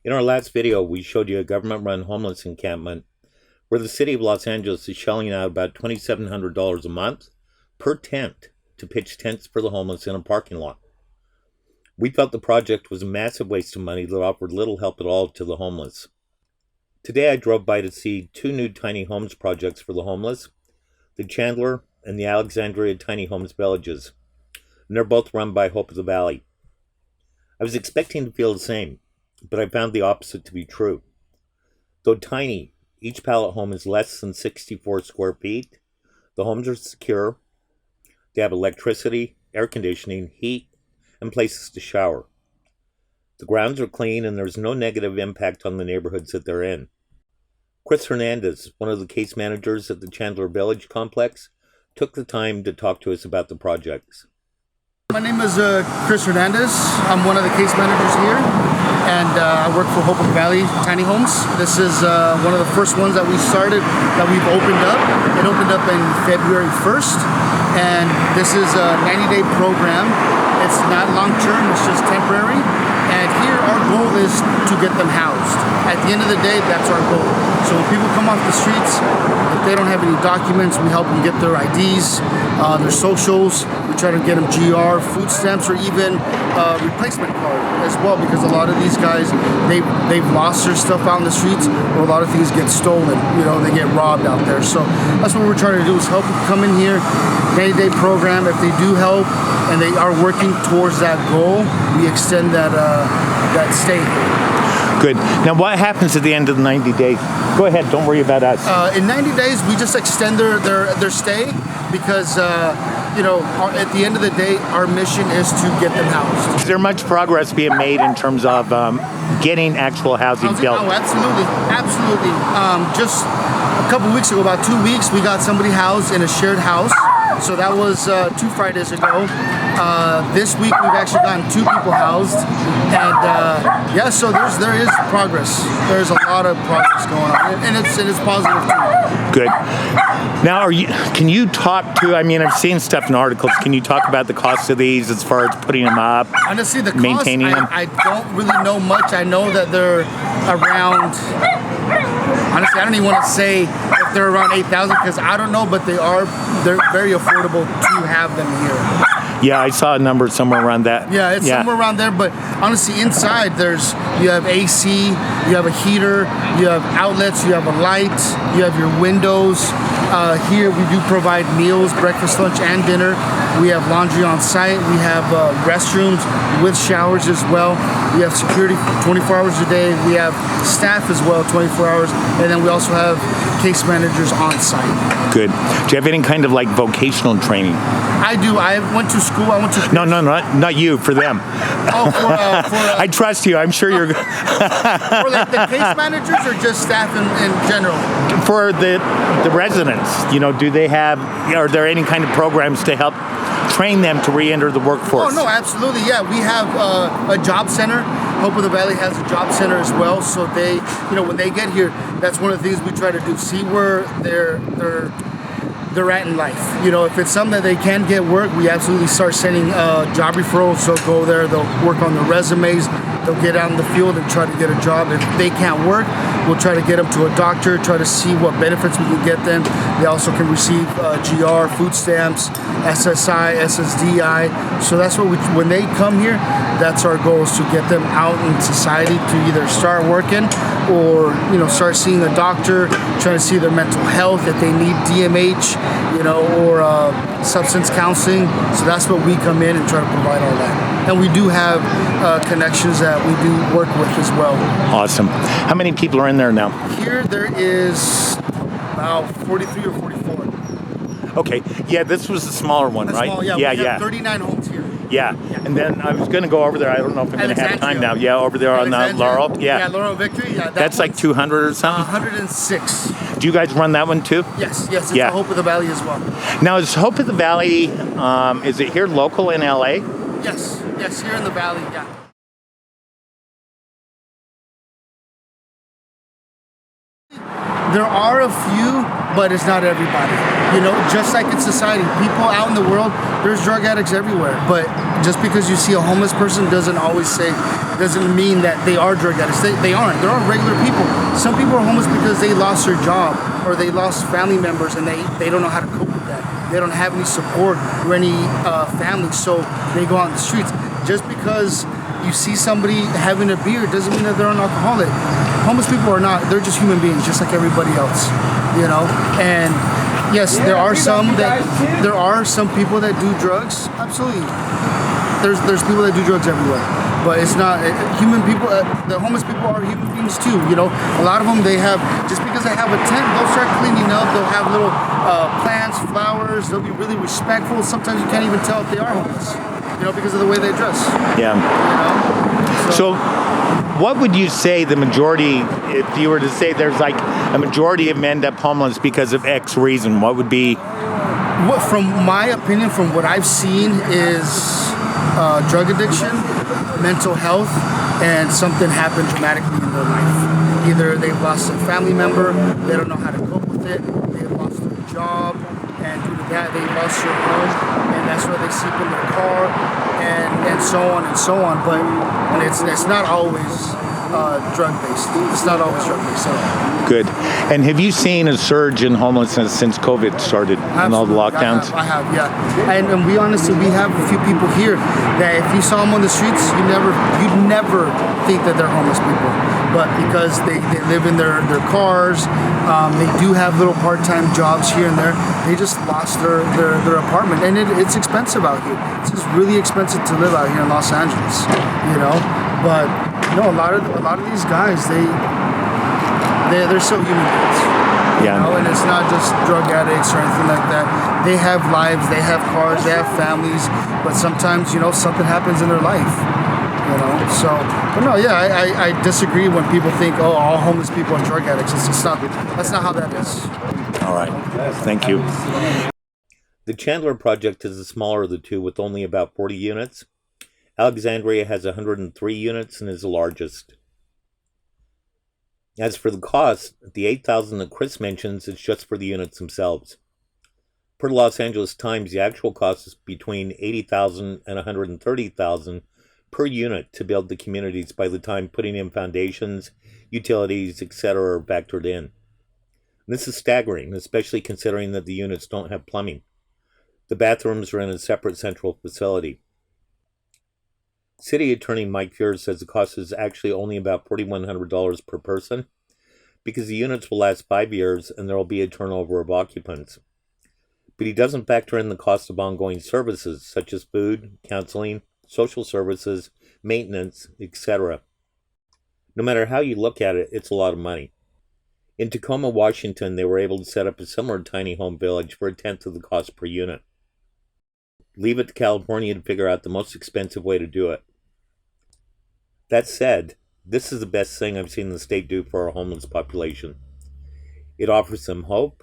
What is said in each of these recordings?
In our last video, we showed you a government-run homeless encampment where the city of Los Angeles is shelling out about $2,700 a month per tent to pitch tents for the homeless in a parking lot. We felt the project was a massive waste of money that offered little help at all to the homeless. Today I drove by to see two new tiny homes projects for the homeless, the Chandler and the Alexandria Tiny Homes Villages, and they're both run by Hope of the Valley. I was expecting to feel the same, but I found the opposite to be true. Though tiny, each pallet home is less than 64 square feet. The homes are secure. They have electricity, air conditioning, heat, and places to shower. The grounds are clean and there's no negative impact on the neighborhoods that they're in. Chris Hernandez, one of the case managers at the Chandler Village complex, took the time to talk to us about the projects. My name is Chris Hernandez. I'm one of the case managers here, and I work for Hope of the Valley Tiny Homes. This is one of the first ones that we started, that we've opened up. It opened up in February 1st, and this is a 90-day program. It's not long-term, it's just temporary. And here our goal is to get them housed. At the end of the day, that's our goal. So when people come off the streets, if they don't have any documents, we help them get their IDs, their socials. We try to get them GR, food stamps, or even replacement card as well, because a lot of these guys, they've lost their stuff out in the streets, or a lot of things get stolen. You know, they get robbed out there. So that's what we're trying to do, is help them come in here, 90-day program. If they do help and they are working towards that goal, we extend that stay. Good. Now, what happens at the end of the 90 days? Go ahead, don't worry about us. In 90 days, we just extend their stay because, at the end of the day, our mission is to get them housed. Is there much progress being made in terms of getting actual housing built? Oh, absolutely. Just a couple weeks ago, about 2 weeks, we got somebody housed in a shared house. So that was 2 Fridays ago. This week we've actually gotten 2 people housed, and so there is progress. There's a lot of progress going on, and it's positive too. Good. Now, can you talk to? I mean, I've seen stuff in articles. Can you talk about the cost of these as far as putting them up, honestly, the maintaining cost, them? I don't really know much. I know that they're around. Honestly, I don't even want to say if they're around 8,000 because I don't know, but they're very affordable to have them here. Yeah, I saw a number somewhere around that. Yeah, it's somewhere around there, but honestly, inside you have AC, you have a heater, you have outlets, you have a light, you have your windows. Here we do provide meals, breakfast, lunch, and dinner. We have laundry on site. We have restrooms with showers as well. We have security 24 hours a day. We have staff as well 24 hours. And then we also have case managers on site. Good. Do you have any kind of vocational training? I do. I went to school. No, not you. For them. Oh, I trust you. I'm sure you're. For the case managers or just staff in general? For the residents, do they have? Are there any kind of programs to help train them to re-enter the workforce? Oh no, absolutely. Yeah, we have a job center. Hope of the Valley has a job center as well. So they, when they get here, that's one of the things we try to do. See where they're at in life. If it's something that they can get work, we absolutely start sending job referrals. So go there, they'll work on their resumes, they'll get out in the field and try to get a job. If they can't work, we'll try to get them to a doctor, try to see what benefits we can get them. They also can receive GR, food stamps, SSI, SSDI. So that's what when they come here, that's our goal, is to get them out in society to either start working or start seeing a doctor, trying to see their mental health, if they need DMH, or substance counseling. So that's what we come in and try to provide all that. And we do have connections that we do work with as well. Awesome. How many people are in there now? Here there is about 43 or 44. Okay. Yeah, this was the smaller one, right? Small, yeah. We have 39 homes here. Yeah. And then I was going to go over there. I don't know if I'm going to have time now. Yeah, over there on Laurel. Yeah, Laurel Victory. Yeah, that's like 200 or something? 106. Do you guys run that one too? Yes. It's Hope of the Valley as well. Now, is Hope of the Valley, is it here local in LA? Yes, here in the Valley, yeah. There are a few, but it's not everybody. Just like in society, people out in the world, there's drug addicts everywhere. But just because you see a homeless person doesn't always say doesn't mean that they are drug addicts. They aren't. They're all regular people. Some people are homeless because they lost their job or they lost family members and they don't know how to cope with that. They don't have any support or any family, so they go out in the streets. Just because you see somebody having a beer doesn't mean that they're an alcoholic. Homeless people are not. They're just human beings, just like everybody else, you know. And yes, there are some people that do drugs. Absolutely, there's people that do drugs everywhere, but it's not human people. The homeless people are human beings too. You know, a lot of them they have just because they have a tent, they'll start cleaning up. They'll have little plants, flowers. They'll be really respectful. Sometimes you can't even tell if they are homeless. You know, because of the way they dress. Yeah. You know? So what would you say the majority, if you were to say there's like a majority of men end up homeless because of X reason, what would be? What, from my opinion, from what I've seen, is drug addiction, mental health, and something happened dramatically in their life. Either they've lost a family member, they don't know how to cope with it, they've lost their job, and due to that, they lost their home, and that's why they sleep in their car, and so on and so on. But it's not always drug-based. It's not always drug-based. So. Good. And have you seen a surge in homelessness since COVID started and all the lockdowns? I have, yeah. And we honestly, we have a few people here that if you saw them on the streets, you'd never think that they're homeless people. But because they live in their cars, they do have little part-time jobs here and there, they just lost their apartment. And it's expensive out here. It's just really expensive to live out here in Los Angeles, you know? But no, a lot of these guys, they're so human beings. Yeah. You know, and it's not just drug addicts or anything like that. They have lives, they have cars, they have families, but sometimes, you know, something happens in their life. You know, so, but no, yeah, I disagree when people think, oh, all homeless people are drug addicts. It's not, that's not how that is. All right. Thank you. The Chandler Project is the smaller of the two with only about 40 units. Alexandria has 103 units and is the largest. As for the cost, the $8,000 that Chris mentions is just for the units themselves. Per the Los Angeles Times, the actual cost is between $80,000 and $130,000 per unit to build the communities by the time putting in foundations, utilities, etc. are factored in. And this is staggering, especially considering that the units don't have plumbing. The bathrooms are in a separate central facility. City Attorney Mike Fuhr says the cost is actually only about $4,100 per person because the units will last 5 years and there will be a turnover of occupants. But he doesn't factor in the cost of ongoing services such as food, counseling, social services, maintenance, etc. No matter how you look at it, it's a lot of money. In Tacoma, Washington, they were able to set up a similar tiny home village for 1/10 of the cost per unit. Leave it to California to figure out the most expensive way to do it. That said, this is the best thing I've seen the state do for our homeless population. It offers them hope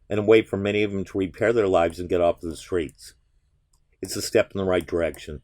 and a way for many of them to repair their lives and get off of the streets. It's a step in the right direction.